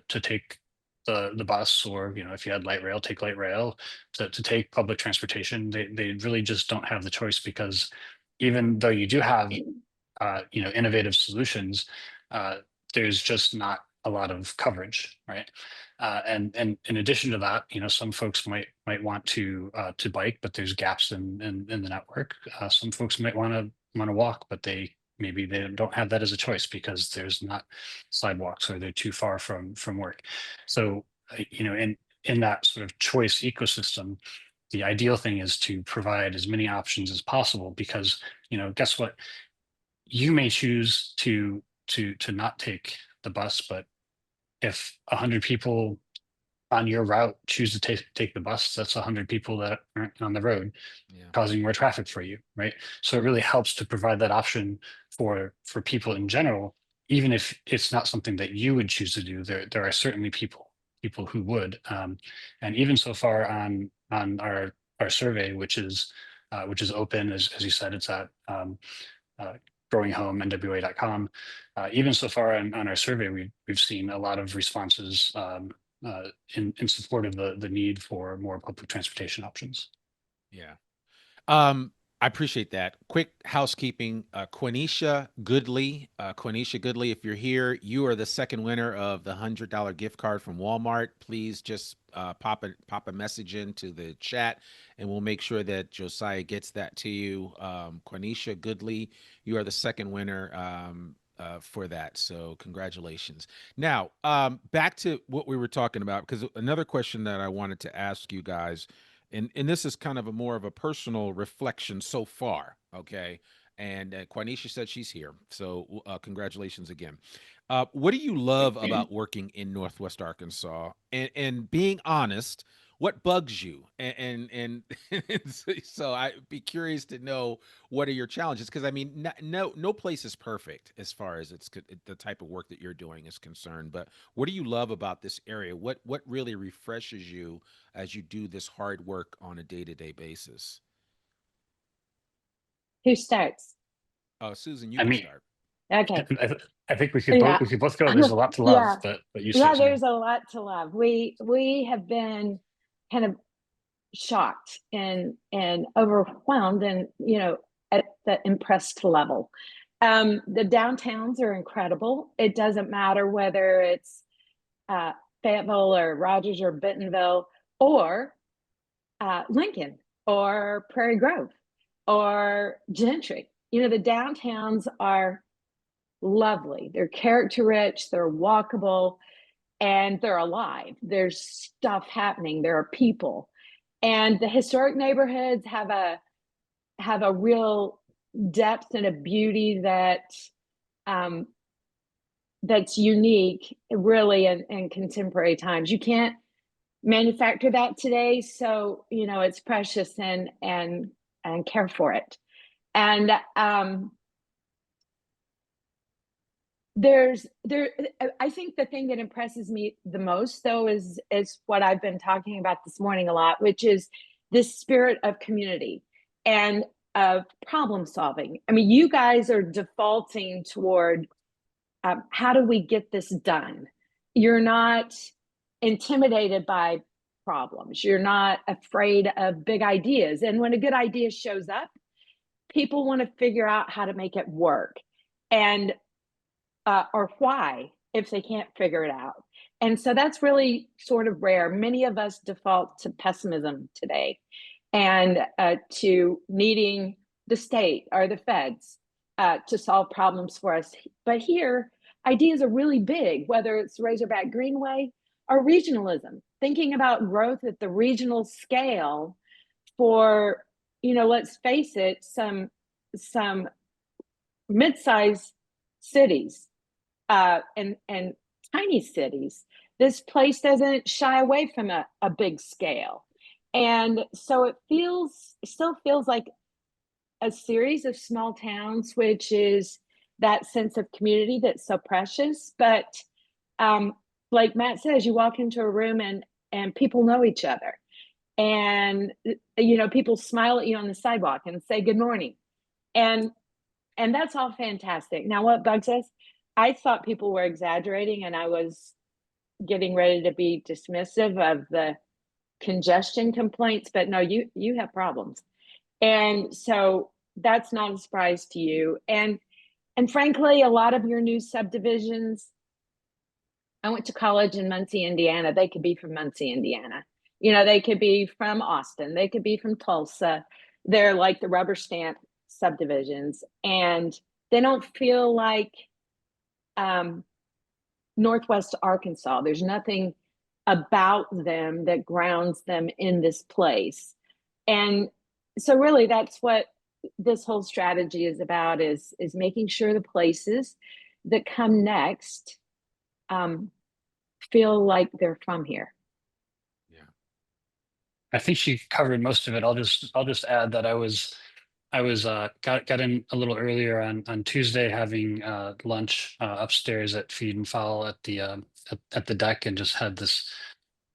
take the bus, or you know, if you had light rail, take light rail, to take public transportation. They really just don't have the choice, because even though you do have you know, innovative solutions, uh, there's just not a lot of coverage, right? And in addition to that, you know, some folks might want to bike, but there's gaps in the network. Some folks might want to walk, but maybe they don't have that as a choice because there's not sidewalks, or they're too far from work. So you know, in that sort of choice ecosystem, the ideal thing is to provide as many options as possible, because you know, guess what, you may choose to not take the bus, but if 100 people on your route choose to take the bus, that's 100 people that aren't on the road, Yeah. causing more traffic for you, right? So it really helps to provide that option for people in general, even if it's not something that you would choose to do. There are certainly people who would, and even so far on our survey, which is open, as you said, it's at uh, growinghome.nwa.com. Even so far on our survey, we've seen a lot of responses in support of the need for more public transportation options. Yeah. I appreciate that. Quick housekeeping. Quenisha Goodley, if you're here, you are the second winner of the $100 gift card from Walmart. Please just pop a message into the chat, and we'll make sure that Josiah gets that to you. Quenisha Goodley, you are the second winner for that. So congratulations. Now, back to what we were talking about, because another question that I wanted to ask you guys, and this is kind of a more of a personal reflection so far, okay? And Quanisha said she's here, so congratulations again. What do you love about working in Northwest Arkansas? And being honest, what bugs you? And so I'd be curious to know, what are your challenges? Because I mean, no place is perfect as far as the type of work that you're doing is concerned. But what do you love about this area? What really refreshes you as you do this hard work on a day-to-day basis? Who starts? Susan, you I can mean, start. Okay. I think Yeah. we could both go. There's a lot to love, Yeah. but you Yeah, start, there's Susan. a lot to love. We have been kind of shocked and overwhelmed, and you know, at the impressed level. The downtowns are incredible. It doesn't matter whether it's uh, Fayetteville or Rogers or Bentonville or Lincoln or Prairie Grove or Gentry. You know, the downtowns are lovely. They're character rich, they're walkable, and they're alive. There's stuff happening. There are people. And the historic neighborhoods have a real depth and a beauty um, that's unique, really, in contemporary times. You can't manufacture that today, so you know it's precious, and care for it. And there I think the thing that impresses me the most, though, is what I've been talking about this morning a lot, which is this spirit of community and of problem solving. I mean, you guys are defaulting toward how do we get this done. You're not intimidated by problems, you're not afraid of big ideas, and when a good idea shows up, people want to figure out how to make it work, and or why, if they can't figure it out. And so that's really sort of rare. Many of us default to pessimism today, and to needing the state or the feds to solve problems for us. But here, ideas are really big, whether it's Razorback Greenway or regionalism, thinking about growth at the regional scale for, you know, let's face it, some mid-sized cities and tiny cities. This place doesn't shy away from a big scale. And so it still feels like a series of small towns, which is that sense of community that's so precious. But like Matt says, you walk into a room and people know each other, and people smile at you on the sidewalk and say good morning, and that's all fantastic. Now, what bugs us? I thought people were exaggerating, and I was getting ready to be dismissive of the congestion complaints, but no, you have problems, and so that's not a surprise to you. And frankly, a lot of your new subdivisions, I went to college in Muncie, Indiana. They could be from Muncie, Indiana. They could be from Austin. They could be from Tulsa. They're like the rubber stamp subdivisions, and they don't feel like Northwest Arkansas. There's nothing about them that grounds them in this place. And so really that's what this whole strategy is about, is making sure the places that come next feel like they're from here. Yeah. I think she covered most of it. I'll just add that I was got in a little earlier on Tuesday, having lunch upstairs at Feed and Fowl at the deck, and just had this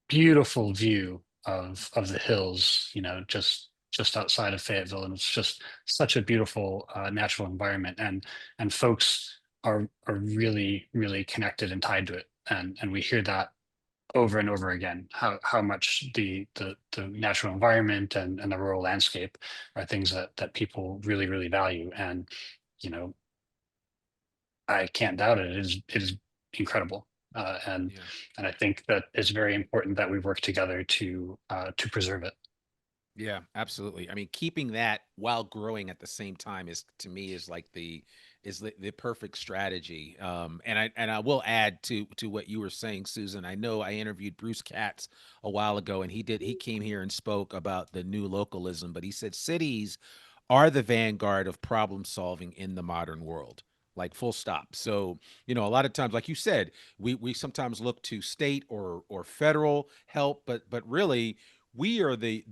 beautiful view of the hills, just outside of Fayetteville, and it's just such a beautiful natural environment, and folks are really really connected and tied to it, and we hear that over and over again, how much the natural environment and the rural landscape are things that people really really value. And you know I can't doubt it. It is incredible. And Yeah. I think that it's very important that we work together to preserve it. Yeah, absolutely. I mean, keeping that while growing at the same time is, to me, is like the perfect strategy. And I will add to what you were saying, Susan. I know I interviewed Bruce Katz a while ago, and he came here and spoke about the new localism, but he said cities are the vanguard of problem solving in the modern world. Like, full stop. So, a lot of times, like you said, we sometimes look to state or federal help, but really we are the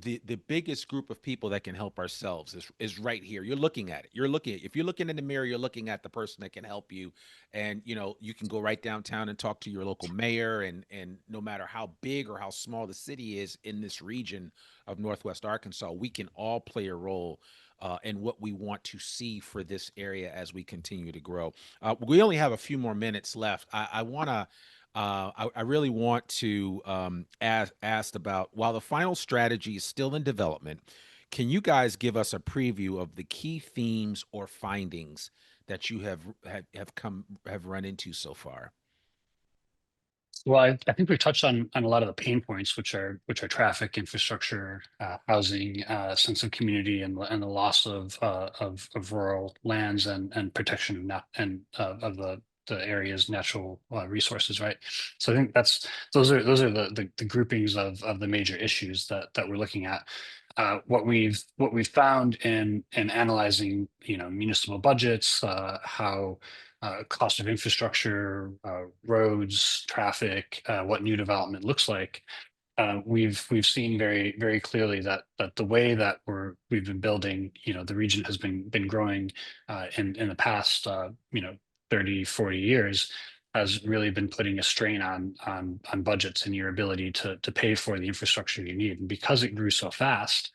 biggest group of people that can help ourselves, is right here. You're looking at it. If you're looking in the mirror, you're looking at the person that can help you. And you can go right downtown and talk to your local mayor, and no matter how big or how small the city is in this region of Northwest Arkansas, we can all play a role in what we want to see for this area as we continue to grow. We only have a few more minutes left. I really want to ask about, while the final strategy is still in development, can you guys give us a preview of the key themes or findings that you have run into so far? Well, I think we've touched on a lot of the pain points, which are traffic, infrastructure, housing, sense of community, and the loss of rural lands, and protection of the area's natural resources, right? So I think those are the groupings of the major issues that we're looking at. What we've found in analyzing municipal budgets, how cost of infrastructure, roads, traffic, what new development looks like. We've seen very very clearly that the way that we've been building, the region has been growing in the past 30, 40 years, has really been putting a strain on budgets and your ability to pay for the infrastructure you need. And because it grew so fast,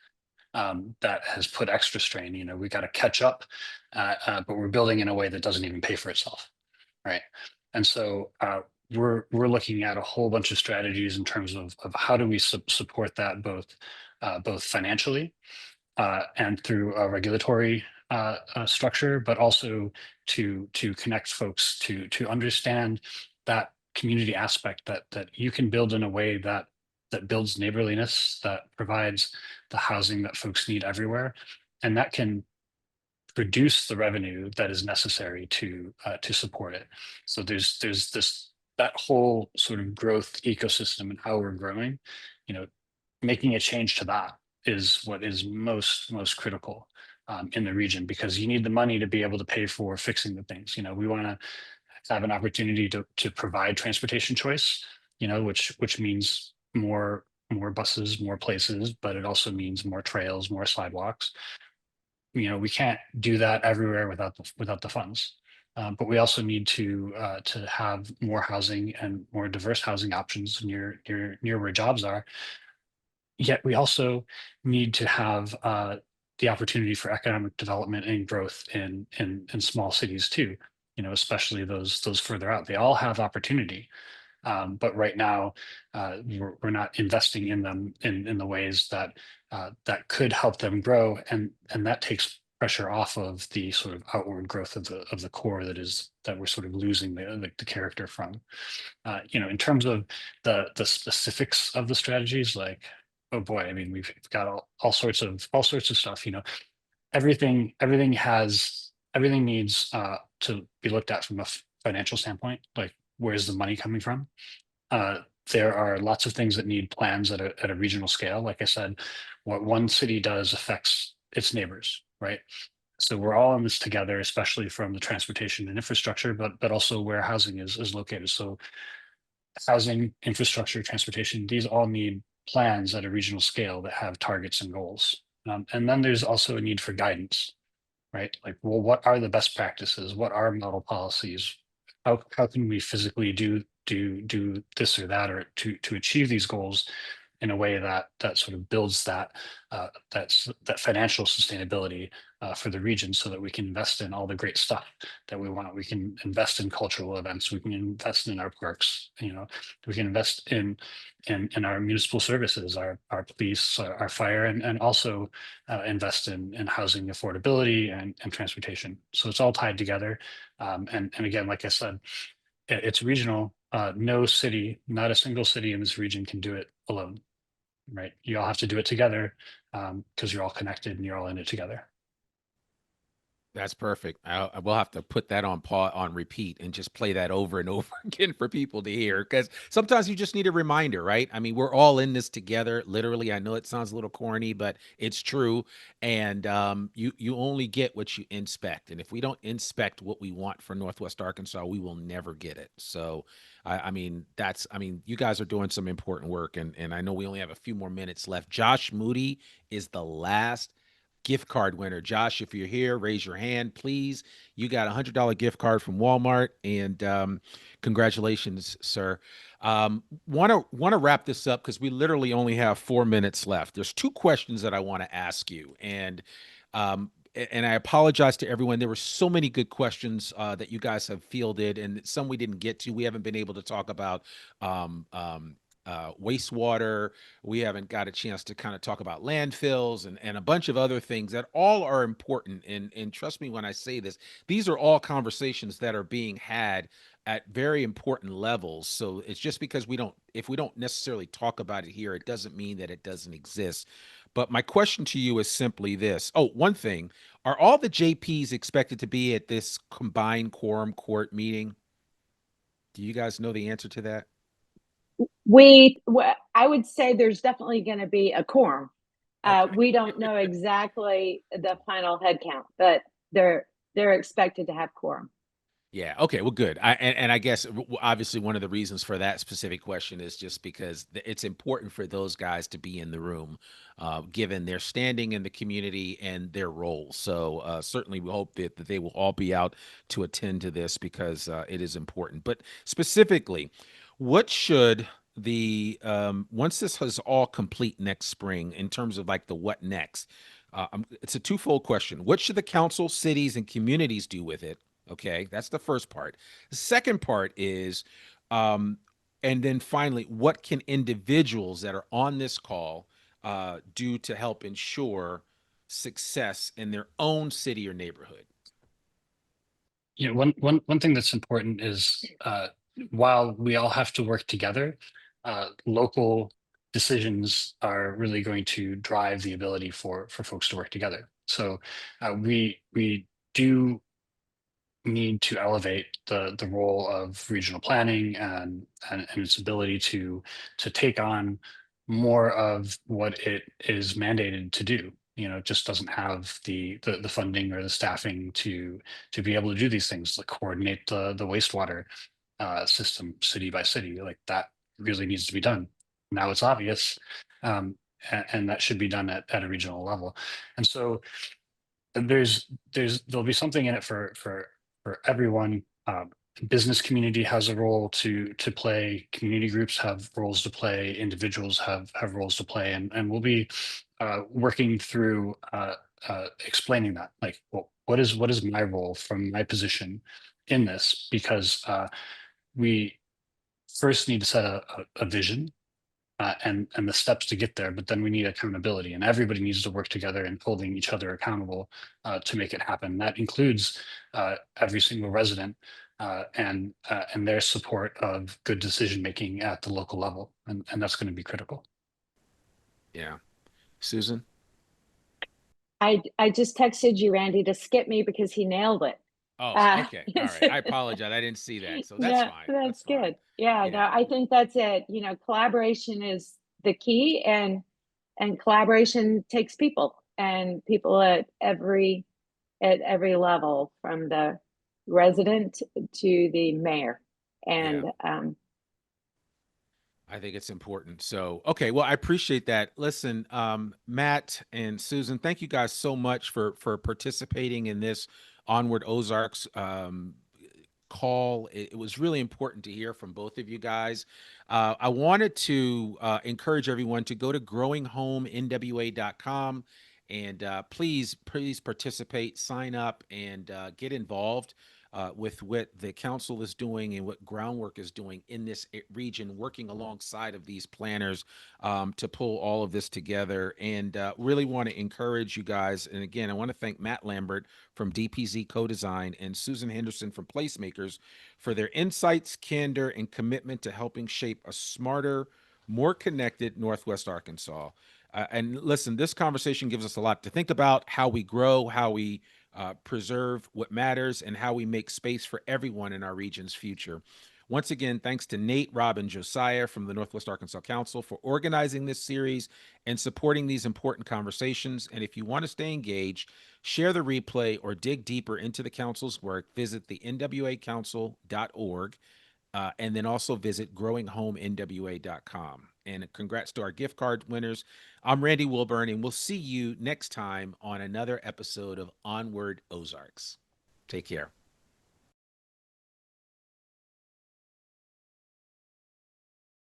that has put extra strain. We got to catch up, but we're building in a way that doesn't even pay for itself, right? And so we're looking at a whole bunch of strategies in terms of how do we support that, both financially and through a regulatory structure, but also to connect folks to understand that community aspect, that you can build in a way that builds neighborliness, that provides the housing that folks need everywhere, and that can produce the revenue that is necessary to support it. So there's that whole sort of growth ecosystem and how we're growing. Making a change to that is what is most critical in the region, because you need the money to be able to pay for fixing the things. We want to have an opportunity to provide transportation choice, which means more buses, more places, but it also means more trails, more sidewalks. We can't do that everywhere without the funds. But we also need to have more housing and more diverse housing options near where jobs are. Yet we also need to have the opportunity for economic development and growth in small cities too. Especially those further out. They all have opportunity, but right now we're not investing in them in the ways that could help them grow, and that takes pressure off of the sort of outward growth of the core that we're sort of losing the character from. In terms of the specifics of the strategies, like, oh boy, I mean, we've got all sorts of stuff. Everything needs to be looked at from a financial standpoint, like where's the money coming from. There are lots of things that need plans at a regional scale. Like I said, what one city does affects its neighbors, right? So we're all in this together, especially from the transportation and infrastructure, but also where housing is located. So housing, infrastructure, transportation, these all need plans at a regional scale that have targets and goals. And then there's also a need for guidance, right? Like, well, what are the best practices? What are model policies? How can we physically do this or that, or to achieve these goals in a way that sort of builds that that financial sustainability for the region, so that we can invest in all the great stuff that we want. We can invest in cultural events. We can invest in our parks. We can invest in our municipal services, our police, our fire, and also invest in housing affordability and transportation. So it's all tied together. And again, like I said, it's regional. No city, not a single city in this region can do it alone, right? You all have to do it together, because you're all connected and you're all in it together. That's perfect. I will have to put that on repeat and just play that over and over again for people to hear, because sometimes you just need a reminder, right? I mean, we're all in this together, literally. I know it sounds a little corny, but it's true. And you only get what you inspect, and if we don't inspect what we want for Northwest Arkansas, we will never get it. So, I mean, you guys are doing some important work, and I know we only have a few more minutes left. Josh Moody is the last gift card winner. Josh, if you're here, raise your hand, please. You got $100 gift card from Walmart, and congratulations, sir. Want to wrap this up because we literally only have 4 minutes left. There's two questions that I want to ask you, and I apologize to everyone. There were so many good questions that you guys have fielded, and some we didn't get to. We haven't been able to talk about wastewater. We haven't got a chance to kind of talk about landfills and a bunch of other things that all are important. And trust me when I say this, these are all conversations that are being had at very important levels. So it's just because if we don't necessarily talk about it here, it doesn't mean that it doesn't exist. But my question to you is simply this. Oh, one thing. Are all the JPs expected to be at this combined quorum court meeting? Do you guys know the answer to that? I would say there's definitely going to be a quorum. Okay. We don't know exactly the final head count, but they're expected to have quorum. Yeah. Okay. Well, good. And I guess obviously one of the reasons for that specific question is just because it's important for those guys to be in the room, given their standing in the community and their role. So certainly we hope that they will all be out to attend to this because it is important. But specifically, what should once this is all complete next spring in terms of like the what next? It's a twofold question. What should the council, cities, and communities do with it? Okay, that's the first part. The second part is, and then finally, what can individuals that are on this call do to help ensure success in their own city or neighborhood? One thing that's important is, while we all have to work together, local decisions are really going to drive the ability for folks to work together. So we do need to elevate the role of regional planning and its ability to take on more of what it is mandated to do. It just doesn't have the funding or the staffing to be able to do these things, like coordinate the wastewater system city by city. Like, that really needs to be done. Now it's obvious, and that should be done at a regional level. And so there'll be something in it for everyone. Business community has a role to play. Community groups have roles to play. Individuals have roles to play, and we'll be working through explaining that. Like, well, what is my role from my position in this? Because we first need to set a vision and the steps to get there, but then we need accountability, and everybody needs to work together and holding each other accountable to make it happen. That includes every single resident and their support of good decision making at the local level, and that's going to be critical. Yeah. Susan? I just texted you, Randy, to skip me because he nailed it. Oh, okay. All right. I apologize. I didn't see that. So that's No, fine. that's Fine. good. Yeah, no, Yeah. I think that's it. Collaboration is the key, and collaboration takes people, and people at every level, from the resident to the mayor. Yeah. And I think it's important. So, okay, well, I appreciate that. Listen, Matt and Susan, thank you guys so much for participating in this Onward Ozarks call. It was really important to hear from both of you guys. I wanted to encourage everyone to go to growinghomennwa.com and please participate, sign up, and get involved with what the council is doing and what Groundwork is doing in this region, working alongside of these planners to pull all of this together. And really want to encourage you guys. And again, I want to thank Matt Lambert from DPZ CoDesign and Susan Henderson from Placemakers for their insights, candor, and commitment to helping shape a smarter, more connected Northwest Arkansas. And listen, this conversation gives us a lot to think about: how we grow, how we preserve what matters, and how we make space for everyone in our region's future. Once again, thanks to Nate, Rob, and Josiah from the Northwest Arkansas Council for organizing this series and supporting these important conversations. And if you want to stay engaged, share the replay, or dig deeper into the council's work, visit the nwacouncil.org. And then also visit growinghomennwa.com. And congrats to our gift card winners. I'm Randy Wilburn, and we'll see you next time on another episode of Onward Ozarks. Take care.